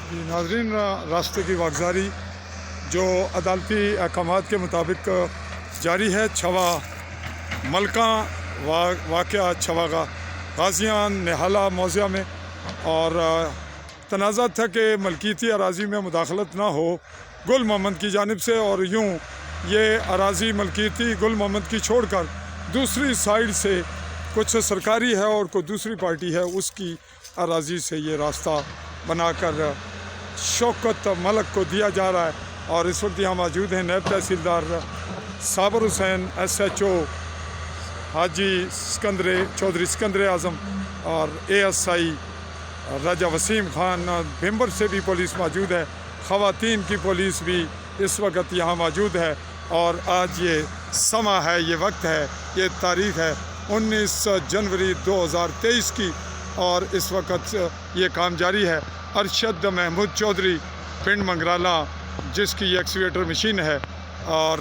जी नाज़रीन, रास्ते की वागजारी जो अदालती अहकामात के मुताबिक जारी है। छवा मलका वाक़या छवा का गाजियान निहाला मौज़ा में, और तनाज़ा था कि मलकीती अराज़ी में मुदाखलत ना हो गुल मोहम्मद की जानिब से, और यूँ ये अराज़ी मलकीती गुल मोहम्मद की छोड़कर दूसरी साइड से कुछ सरकारी है और कोई दूसरी पार्टी है उसकी अराज़ी से ये रास्ता बनाकर शौकत मलक को दिया जा रहा है। और इस वक्त यहाँ मौजूद हैं नायब तहसीलदार साबर हुसैन, SHO हाजी चौधरी सिकंदर आज़म और ASI राजा वसीम खान। भिम्बर से भी पुलिस मौजूद है, ख़वातीन की पुलिस भी इस वक्त यहाँ मौजूद है। और आज ये समा है, ये वक्त है, ये तारीख़ है 19 जनवरी 2023 की, और इस वक्त ये काम जारी है। अरशद महमूद चौधरी पिंड मंगराला जिसकी एक्सकेवेटर मशीन है, और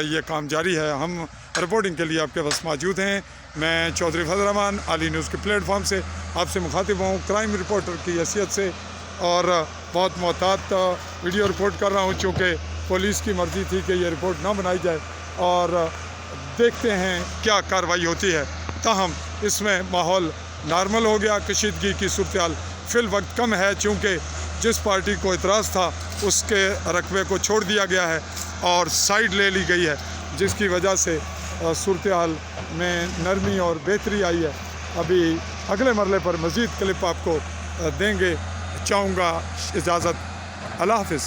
ये काम जारी है। हम रिपोर्टिंग के लिए आपके पास मौजूद हैं। मैं चौधरी फजल रहमान आली न्यूज़ के प्लेटफॉर्म से आपसे मुखातिब हूँ क्राइम रिपोर्टर की हैसियत से, और बहुत मोहतात वीडियो रिपोर्ट कर रहा हूँ चूँकि पुलिस की मर्ज़ी थी कि ये रिपोर्ट ना बनाई जाए, और देखते हैं क्या कार्रवाई होती है। ताहम इसमें माहौल नॉर्मल हो गया। कशीदगी की सूरत हाल फ़िल वक्त कम है, चूँकि जिस पार्टी को इतराज़ था उसके रकबे को छोड़ दिया गया है और साइड ले ली गई है, जिसकी वजह से सूरत हाल में नरमी और बेहतरी आई है। अभी अगले मरले पर मज़ीद क्लिप आपको देंगे। चाहूँगा इजाज़त, अल्लाह हाफ़िज़।